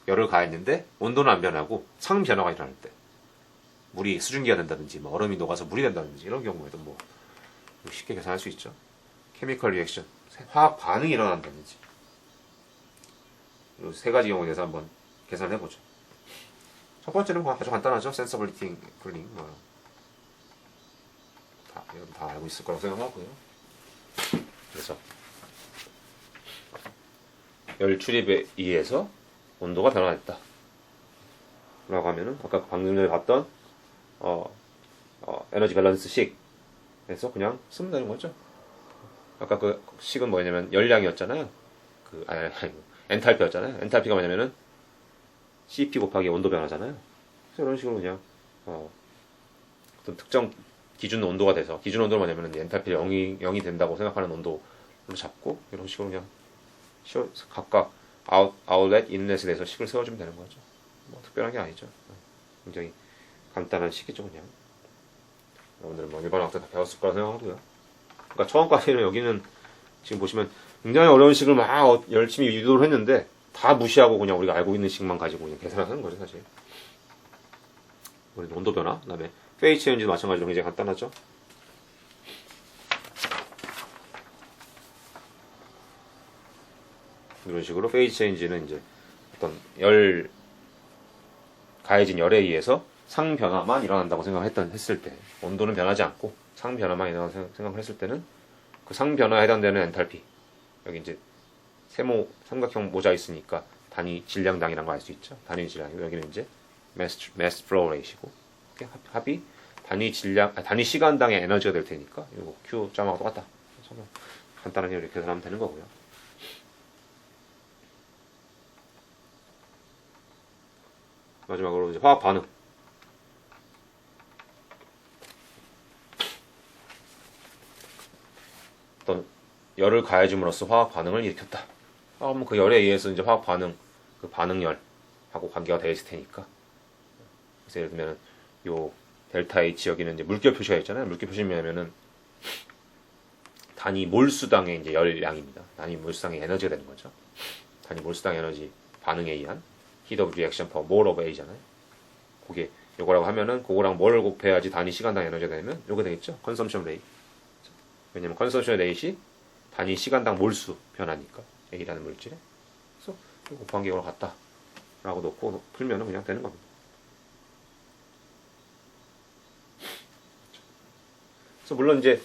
열을 가했는데 온도는 안 변하고 상 변화가 일어날 때. 물이 수증기가 된다든지, 뭐 얼음이 녹아서 물이 된다든지 이런 경우에도 뭐 쉽게 계산할 수 있죠. 케미컬 리액션, 화학 반응이 일어난다든지. 이 3가지 경우에 대해서 한번 계산해 보죠. 첫 번째는 아주 간단하죠. 센서블 히팅 쿨링. 다 알고 있을 거라고 생각하고요. 그래서 열 출입에 의해서 온도가 변화했다. 라고 하면은 아까 방금 전에 봤던 에너지 밸런스 식에서 그냥 쓰면 되는 거죠. 아까 그 식은 뭐냐면 열량이었잖아요. 엔탈피였잖아요. 엔탈피가 뭐냐면은 CP 곱하기 온도 변화잖아요. 그래서 이런 식으로 그냥 어떤 특정 기준 온도가 돼서 기준 온도는 뭐냐면은 엔탈피가 0이 된다고 생각하는 온도로 잡고 이런 식으로 그냥 각각 아웃렛, 인렛에 대해서 식을 세워주면 되는 거죠. 뭐 특별한 게 아니죠. 굉장히 간단한 식이죠 그냥. 여러분들은 뭐 일반 학교 다 배웠을 거라 생각하고요. 그러니까 처음까지는 여기는 지금 보시면 굉장히 어려운 식을 막 열심히 유도를 했는데 다 무시하고 그냥 우리가 알고 있는 식만 가지고 그냥 계산을 하는 거죠 사실. 우리 온도 변화, 그다음에 페이지 체인지도 마찬가지로 굉장히 간단하죠. 이런 식으로 페이지 체인지는 이제 어떤 가해진 열에 의해서 상 변화만 일어난다고 했을 때, 온도는 변하지 않고 상 변화만 일어난다고 생각을 했을 때는 그 상 변화에 해당되는 엔탈피, 여기 이제 세모 삼각형 모자 있으니까 단위 질량당이라는 거 알 수 있죠. 단위 질량, 여기는 이제 mass flow rate이고 합이 단위 시간당의 에너지가 될 테니까 이거 Q 짬하고 똑같다. 간단하게 이렇게 계산하면 되는 거고요. 마지막으로 이제 화학 반응. 어떤 열을 가해줌으로써 화학 반응을 일으켰다. 그럼 그 열에 의해서 이제 화학 반응, 그 반응열하고 관계가 되어 있을 테니까. 그래서 예를 들면 요 델타 H 여기는 이제 물결 표시가 있잖아요. 물결 표시면은 단위 몰수당의 이제 열량입니다. 단위 몰수당의 에너지가 되는 거죠. 단위 몰수당 에너지 반응에 의한 heat of reaction per mole of A잖아요. 그게 요거라고 하면은 그거랑 뭘 곱해야지 단위 시간당 에너지가 되면 요거 되겠죠. consumption rate. 왜냐면 consumption rate이 단위 시간당 몰수 변화니까 A라는 물질에. 그래서 곱한 게 이거랑 같다. 라고 놓고 풀면은 그냥 되는 겁니다. 그래서 물론 이제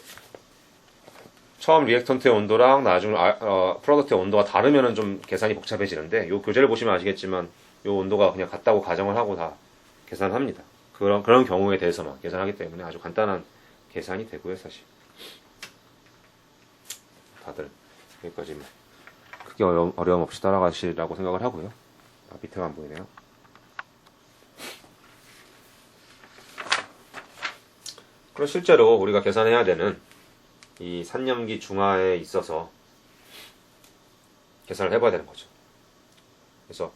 처음 리액턴트의 온도랑 나중 프로덕트의 온도가 다르면은 좀 계산이 복잡해지는데 요 교재를 보시면 아시겠지만 요 온도가 그냥 같다고 가정을 하고 다 계산을 합니다. 그런 경우에 대해서만 계산하기 때문에 아주 간단한 계산이 되고요, 사실. 다들 여기까지 크게 어려움 없이 따라가시라고 생각을 하고요. 밑에만 보이네요. 그럼 실제로 우리가 계산해야 되는 이 산염기 중화에 있어서 계산을 해봐야 되는 거죠. 그래서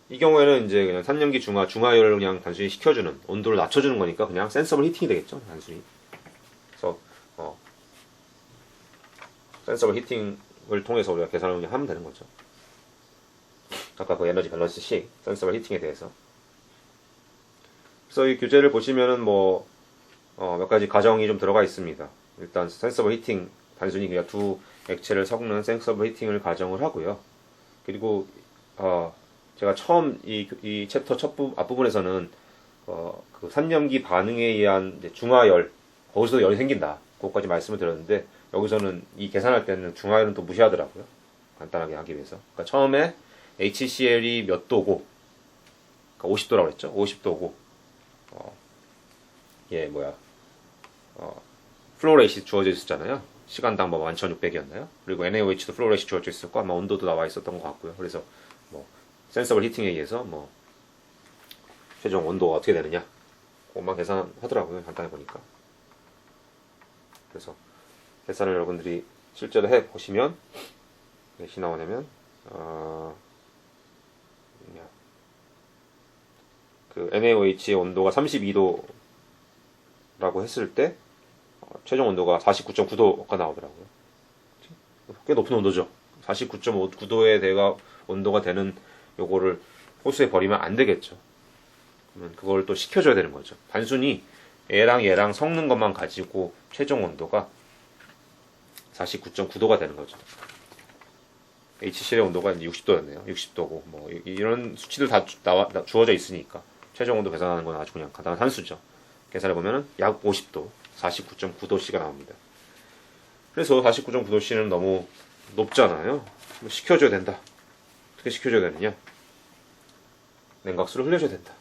이 경우에는 이제 그냥 산염기 중화열을 그냥 단순히 식혀주는, 온도를 낮춰주는 거니까 그냥 센서블 히팅이 되겠죠, 단순히. 그래서 센서블 히팅을 통해서 우리가 계산을 그냥 하면 되는 거죠. 아까 그 에너지 밸런스 식, 센서블 히팅에 대해서. 그래서 이 교재를 보시면은 몇 가지 가정이 좀 들어가 있습니다. 일단 센서블 히팅, 단순히 그냥 두 액체를 섞는 센서블 히팅을 가정을 하고요. 그리고 제가 처음 이 챕터 앞부분에서는 그 산염기 반응에 의한 이제 중화열, 거기서 열이 생긴다. 그것까지 말씀을 드렸는데 여기서는 이 계산할 때는 중화열은 또 무시하더라고요. 간단하게 하기 위해서. 그러니까 처음에 HCl이 몇 도고, 그러니까 50도라고 그랬죠. 50도고, 플로레이시 주어져 있었잖아요. 시간당 11,600이었나요? 그리고 NaOH도 플로레이시 주어져 있었고 아마 온도도 나와 있었던 것 같고요. 그래서 센서블 히팅에 의해서 최종 온도가 어떻게 되느냐 그것만 계산하더라고요. 간단히 보니까. 그래서 계산을 여러분들이 실제로 해 보시면 몇이 나오냐면 그 NaOH의 온도가 32도라고 했을 때 최종 온도가 49.9도가 나오더라고요. 꽤 높은 온도죠. 49.9도의 온도가 되는 요거를 호수에 버리면 안 되겠죠. 그러면 그걸 또 식혀줘야 되는 거죠. 단순히 얘랑 섞는 것만 가지고 최종 온도가 49.9도가 되는 거죠. HCl의 온도가 이제 60도였네요. 60도고 이런 수치들 다 주어져 있으니까 최종 온도 계산하는 건 아주 그냥 간단한 한수죠. 계산해 보면은 약 50도, 49.9도씨가 나옵니다. 그래서 49.9도씨는 너무 높잖아요. 식혀줘야 된다. 어떻게 식혀줘야 되느냐? 냉각수를 흘려줘야 된다.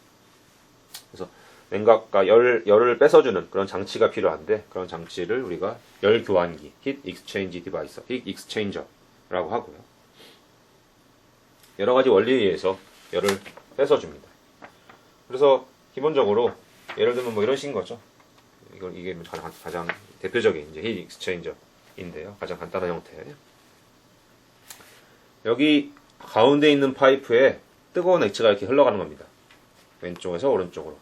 그래서 냉각과 열을 뺏어주는 그런 장치가 필요한데 그런 장치를 우리가 열 교환기, Heat Exchange Device, Heat Exchanger라고 하고요. 여러 가지 원리에 의해서 열을 뺏어줍니다. 그래서 기본적으로 예를 들면 이런 식인 거죠. 이게 가장 대표적인 이제 Heat Exchanger인데요. 가장 간단한 형태. 여기 가운데 있는 파이프에 뜨거운 액체가 이렇게 흘러가는 겁니다. 왼쪽에서 오른쪽으로.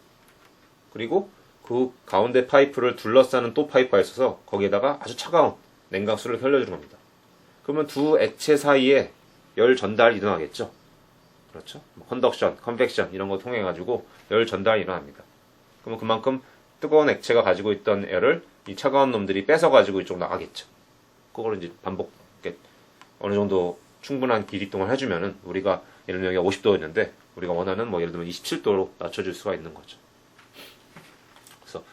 그리고 그 가운데 파이프를 둘러싸는 또 파이프가 있어서 거기에다가 아주 차가운 냉각수를 흘려주는 겁니다. 그러면 두 액체 사이에 열 전달이 일어나겠죠. 그렇죠? 컨덕션, 컨벡션 이런 거 통해 가지고 열 전달이 일어납니다. 그러면 그만큼 뜨거운 액체가 가지고 있던 열을 이 차가운 놈들이 뺏어 가지고 이쪽으로 나가겠죠. 그걸 이제 반복 어느 정도 충분한 길이 동안 해주면은 우리가 예를 들면 여기가 50도였는데 우리가 원하는 예를 들면 27도로 낮춰줄 수가 있는 거죠. 그래서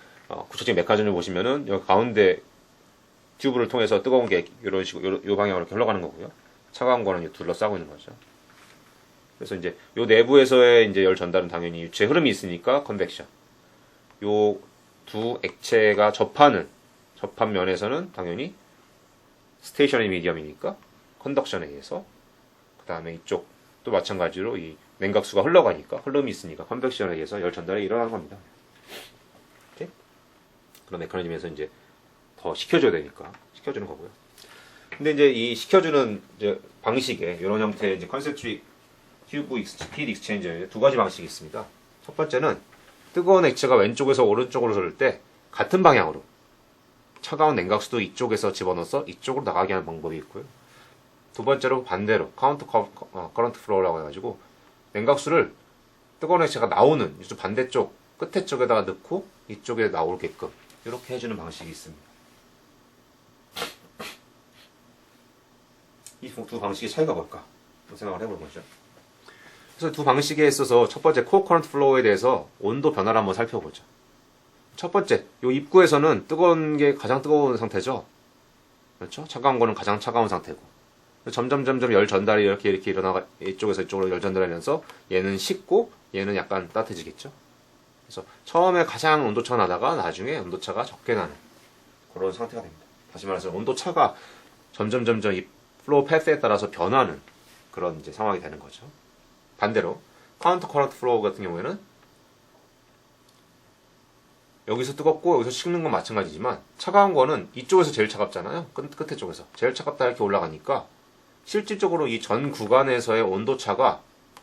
구체적인 메커니즘을 보시면은 여기 가운데 튜브를 통해서 뜨거운 게 이런 식으로 요 방향으로 이렇게 흘러가는 거고요. 차가운 거는 둘러싸고 있는 거죠. 그래서 이제 요 내부에서의 이제 열 전달은 당연히 유체 흐름이 있으니까 컨벡션. 요 두 액체가 접한 면에서는 당연히 스테이셔너리 미디엄이니까 컨덕션에 의해서 그 다음에 이쪽도 마찬가지로 이 냉각수가 흘러가니까 흐름이 있으니까 컨벡션에 의해서 열 전달이 일어나는 겁니다. 이렇게 그런 메커니즘에서 이제 더 식혀줘야 되니까 식혀주는 거고요. 근데 이제 이 식혀주는 이제 방식에 이런 형태의 이제 컨센트릭 튜브 히트 익스체인저에 두 가지 방식이 있습니다. 첫 번째는 뜨거운 액체가 왼쪽에서 오른쪽으로 흐를 때 같은 방향으로 차가운 냉각수도 이쪽에서 집어넣어서 이쪽으로 나가게 하는 방법이 있고요. 두 번째로 반대로 카운터 커런트 플로우라고 해가지고 냉각수를 뜨거운 액체가 나오는 이쪽 반대쪽 끝에 쪽에다가 넣고 이쪽에 나오게끔 이렇게 해주는 방식이 있습니다. 이 두 방식의 차이가 뭘까 생각을 해보는 거죠. 그래서 두 방식에 있어서 첫 번째 코어 커런트 플로우에 대해서 온도 변화를 한번 살펴보죠. 첫 번째, 요 입구에서는 뜨거운 게 가장 뜨거운 상태죠. 그렇죠? 차가운 거는 가장 차가운 상태고. 점점 열 전달이 이렇게 일어나가, 이쪽에서 이쪽으로 열 전달하면서 얘는 식고 얘는 약간 따뜻해지겠죠. 그래서 처음에 가장 온도차가 나다가 나중에 온도차가 적게 나는 그런 상태가 됩니다. 다시 말해서 온도차가 점점 이 플로우 패스에 따라서 변하는 그런 이제 상황이 되는 거죠. 반대로 카운터 커런트 플로우 같은 경우에는 여기서 뜨겁고 여기서 식는 건 마찬가지지만 차가운 거는 이쪽에서 제일 차갑잖아요. 끝에 쪽에서 제일 차갑다 이렇게 올라가니까 실질적으로 이 전 구간에서의 온도차가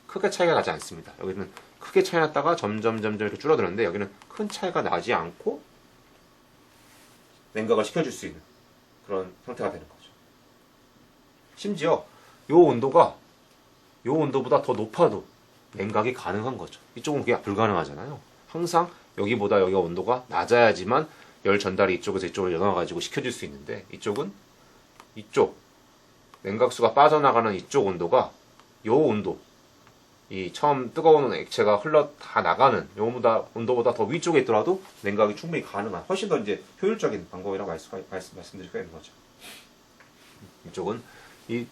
크게 차이가 나지 않습니다. 여기는 크게 차이 났다가 점점 이렇게 줄어드는데 여기는 큰 차이가 나지 않고 냉각을 시켜줄 수 있는 그런 상태가 되는 거죠. 심지어 요 온도보다 더 높아도 냉각이 가능한 거죠. 이쪽은 그게 불가능하잖아요. 항상 여기보다 여기가 온도가 낮아야지만 열 전달이 이쪽에서 이쪽으로 연화가지고 시켜줄 수 있는데 이쪽은 이쪽 냉각수가 빠져나가는 이쪽 온도가 요 온도 이 처음 뜨거운 액체가 흘러 다 나가는 요보다 온도보다 더 위쪽에 있더라도 냉각이 충분히 가능한 훨씬 더 이제 효율적인 방법이라고 말씀드릴 수 있는 거죠. 이쪽은 이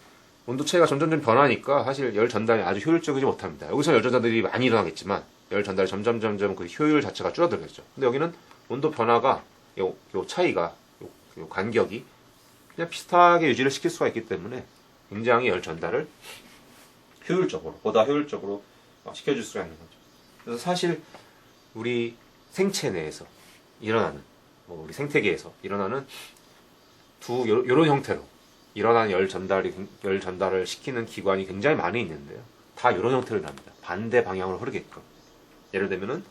온도 차이가 점점 변하니까 사실 열 전달이 아주 효율적이지 못합니다. 여기서 열 전달들이 많이 일어나겠지만 열 전달이 점점 그 효율 자체가 줄어들겠죠. 근데 여기는 온도 변화가 요 차이가 요 간격이 그냥 비슷하게 유지를 시킬 수가 있기 때문에 굉장히 열 전달을 보다 효율적으로 시켜줄 수가 있는 거죠. 그래서 사실 우리 생체 내에서 일어나는, 우리 생태계에서 일어나는 요런 형태로 일어나는 열 전달을 시키는 기관이 굉장히 많이 있는데요. 다 이런 형태로 납니다. 반대 방향으로 흐르게끔. 예를 들면은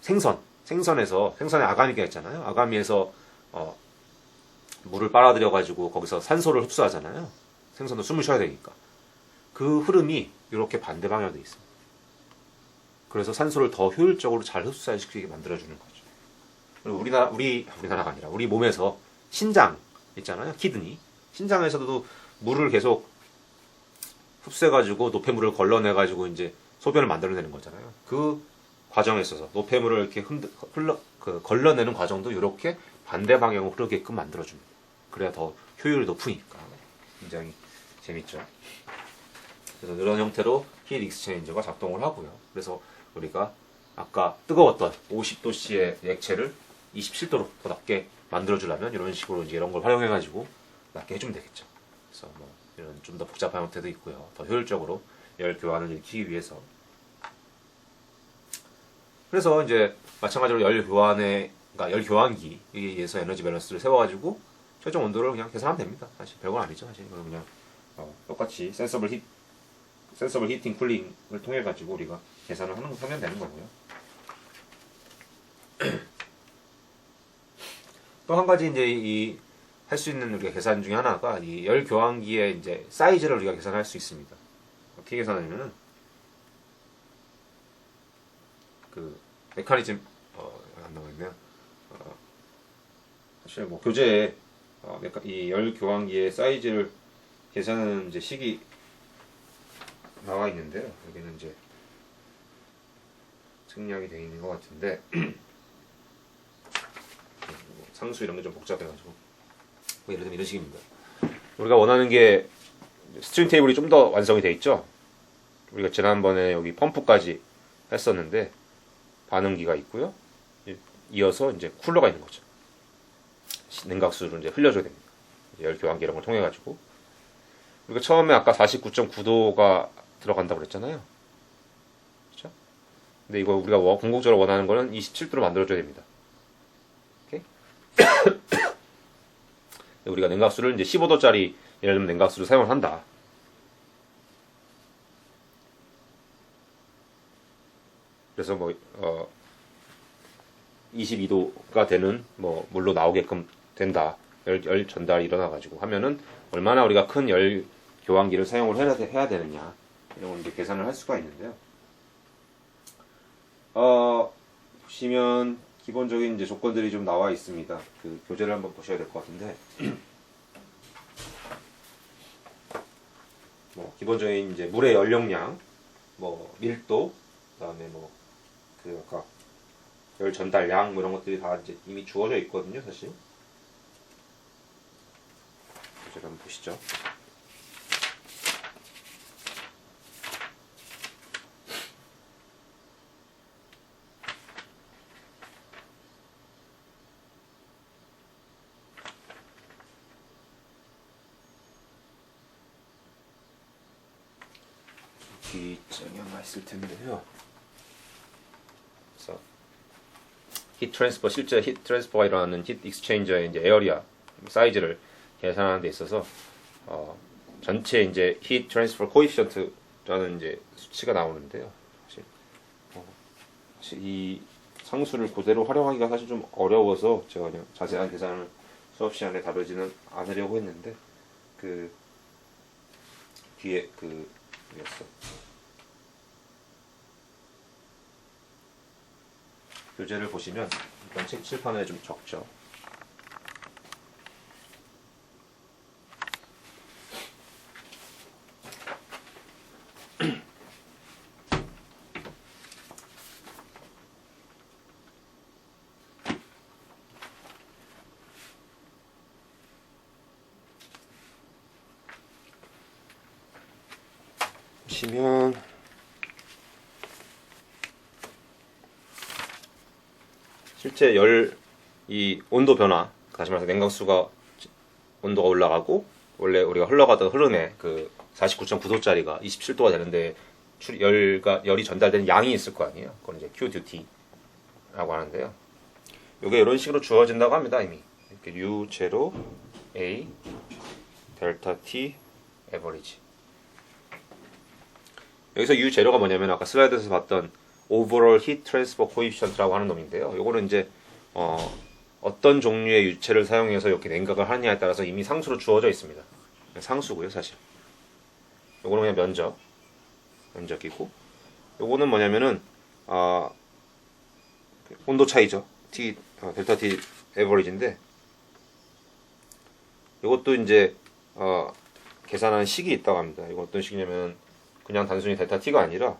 생선에 아가미가 있잖아요. 아가미에서 물을 빨아들여 가지고 거기서 산소를 흡수하잖아요. 생선도 숨을 쉬어야 되니까. 그 흐름이 이렇게 반대 방향으로 되어 있습니다. 그래서 산소를 더 효율적으로 잘 흡수시키게 만들어주는 거죠. 그리고 우리나라가 아니라 우리 몸에서 신장 있잖아요. 키드니. 신장에서도 물을 계속 흡수해가지고 노폐물을 걸러내가지고 이제 소변을 만들어내는 거잖아요. 그 과정에 있어서 노폐물을 이렇게 걸러내는 과정도 이렇게 반대 방향으로 흐르게끔 만들어줍니다. 그래야 더 효율이 높으니까. 굉장히 재밌죠. 그래서 이런 형태로 힐 익스체인저가 작동을 하고요. 그래서 우리가 아까 뜨거웠던 50도씨의 액체를 27도로 더 낮게 만들어주려면 이런 식으로 이제 이런 걸 활용해가지고 낮게 해주면 되겠죠. 그래서 이런 좀 더 복잡한 형태도 있고요. 더 효율적으로 열 교환을 일으키기 위해서. 그래서 이제 마찬가지로 열 교환기에 의해서 에너지 밸런스를 세워가지고 최종 온도를 그냥 계산하면 됩니다. 사실 별건 아니죠. 사실 이거는 그냥 똑같이 센서블 히팅 쿨링을 통해 가지고 우리가 계산을 하면 되는 거고요. 또 한 가지 이제 할 수 있는 우리가 계산 중에 하나가 이 열 교환기의 이제 사이즈를 우리가 계산할 수 있습니다. 어떻게 계산하냐면은 그 메커니즘 안 나와있네요. 사실 교재에 이 열 교환기의 사이즈를 계산하는 이제 식이 나와 있는데요. 여기는 이제 측량이 되어 있는 것 같은데 상수 이런 게 좀 복잡해가지고 예를 들면 이런 식입니다. 우리가 원하는 게 스트림 테이블이 좀 더 완성이 되어 있죠. 우리가 지난번에 여기 펌프까지 했었는데 반응기가 있고요. 이어서 이제 쿨러가 있는 거죠. 냉각수를 이제 흘려줘야 됩니다. 열 교환기 이런 걸 통해 가지고 우리가 처음에 아까 49.9도가 들어간다고 그랬잖아요. 그렇죠? 근데 이거 우리가 궁극적으로 원하는 거는 27도로 만들어줘야 됩니다. 오케이? 우리가 냉각수를 이제 15도짜리 예를 들면 냉각수를 사용을 한다. 그래서 22도가 되는 물로 나오게끔 된다. 열 전달이 일어나가지고 하면은 얼마나 우리가 큰 열 교환기를 사용을 해야 되느냐 이런 걸 이제 계산을 할 수가 있는데요. 보시면 기본적인 이제 조건들이 좀 나와 있습니다. 그 교재를 한번 보셔야 될 것 같은데 기본적인 이제 물의 연용량, 밀도, 그다음에 아까 열 전달량 뭐 이런 것들이 다 이제 이미 주어져 있거든요, 사실. 제가 한번 보시죠. 뒷장이 아마 있을 텐데요. 그래서 히트 트랜스퍼, 실제 히트 트랜스퍼가 일어나는 히트 익스체인저의 이제 에어리아 사이즈를 계산하는 데 있어서 전체 이제 히트 트랜스퍼 코에피션트라는 이제 수치가 나오는데요. 사실 이 상수를 그대로 활용하기가 사실 좀 어려워서 제가 그냥 자세한 계산을 수업 시간에 다루지는 않으려고 했는데 그 뒤에 뭐였어? 교재를 보시면 일단 책 칠판에 좀 적죠. 보시면 실제 이 온도 변화, 다시 말해서 냉각수가 온도가 올라가고 원래 우리가 흘러가던 흐름에 그 49.9도짜리가 27도가 되는데 열이 전달되는 양이 있을 거 아니에요. 그건 이제 Q 듀티라고 하는데요. 이게 이런 식으로 주어진다고 합니다. 이미 이렇게 U0 A 델타 T 에버리지. 여기서 U0가 뭐냐면 아까 슬라이드에서 봤던 Overall Heat Transfer Coefficient라고 하는 놈인데요. 요거는 이제 어떤 종류의 유체를 사용해서 이렇게 냉각을 하느냐에 따라서 이미 상수로 주어져 있습니다. 상수고요, 사실. 요거는 그냥 면적이고, 요거는 뭐냐면은 온도 차이죠. 델타 T 에버리지인데, 요것도 이제 계산한 식이 있다고 합니다. 이거 어떤 식이냐면 그냥 단순히 델타 T가 아니라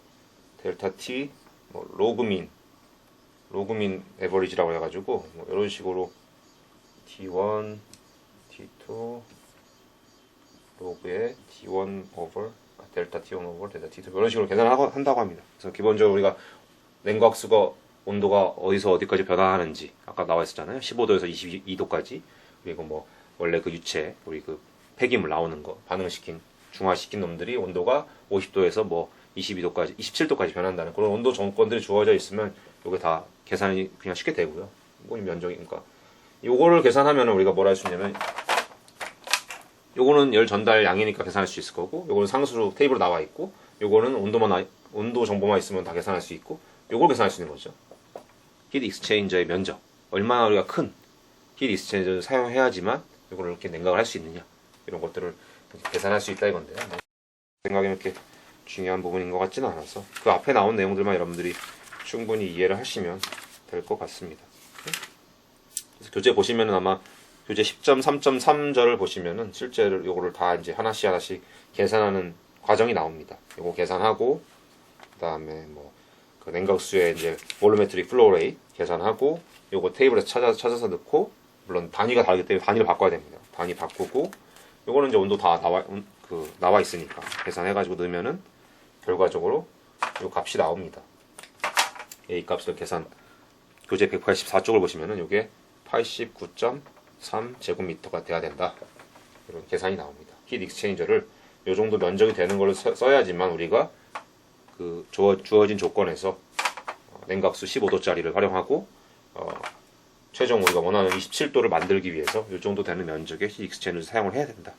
델타 T 뭐 로그민 에버리지라고 해가지고 뭐 이런 식으로 T1, T2 로그에 T1 오버 델타 T1 오버 델타 T2 이런 식으로 계산을 한다고 합니다. 그래서 기본적으로 우리가 냉각수가 온도가 어디서 어디까지 변화하는지 아까 나와 있었잖아요. 15도에서 22도까지 그리고 뭐 원래 그 유체 우리 그 폐기물 나오는 거 중화시킨 놈들이 온도가 50도에서 뭐 22도까지 27도까지 변한다는 그런 온도 정권들이 주어져 있으면 이게 다 계산이 그냥 쉽게 되고요. 이건 면적이니까 요거를 계산하면 우리가 뭘 할 수 있냐면 요거는 열 전달 양이니까 계산할 수 있을 거고 요거는 상수로 테이블로 나와 있고 요거는 온도 정보만 있으면 다 계산할 수 있고 요걸 계산할 수 있는 거죠. 히트 익스체인저의 면적 얼마나 우리가 큰 히트 익스체인저를 사용해야지만 요거를 이렇게 냉각을 할 수 있느냐 이런 것들을 계산할 수 있다 이건데요. 생각에 이렇게 중요한 부분인 것 같지는 않아서 그 앞에 나온 내용들만 여러분들이 충분히 이해를 하시면 될 것 같습니다. 그래서 교재 보시면은 아마 교재 10.3.3절을 보시면은 실제로 요거를 다 이제 하나씩 계산하는 과정이 나옵니다. 요거 계산하고 그다음에 뭐 그 냉각수의 이제 볼루메트릭 플로우 레이트 계산하고 요거 테이블에서 찾아서 넣고 물론 단위가 다르기 때문에 단위를 바꿔야 됩니다. 단위 바꾸고 요거는 이제 온도 다 나와 있으니까 계산해가지고 넣으면은 결과적으로 요 값이 나옵니다. A 값을 교재 184쪽을 보시면은 요게 89.3 제곱미터가 돼야 된다. 이런 계산이 나옵니다. 히트 익스체인저를 요 정도 면적이 되는 걸로 써야지만 우리가 그 주어진 조건에서 냉각수 15도짜리를 활용하고 최종 우리가 원하는 27도를 만들기 위해서 이 정도 되는 면적의 히트 익스체인저를 사용을 해야 된다.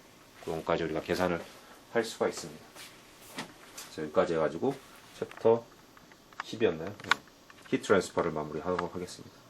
그것까지 우리가 계산을 할 수가 있습니다. 그래서 여기까지 해가지고 챕터 10이었나요? 히트 트랜스퍼를 마무리하도록 하겠습니다.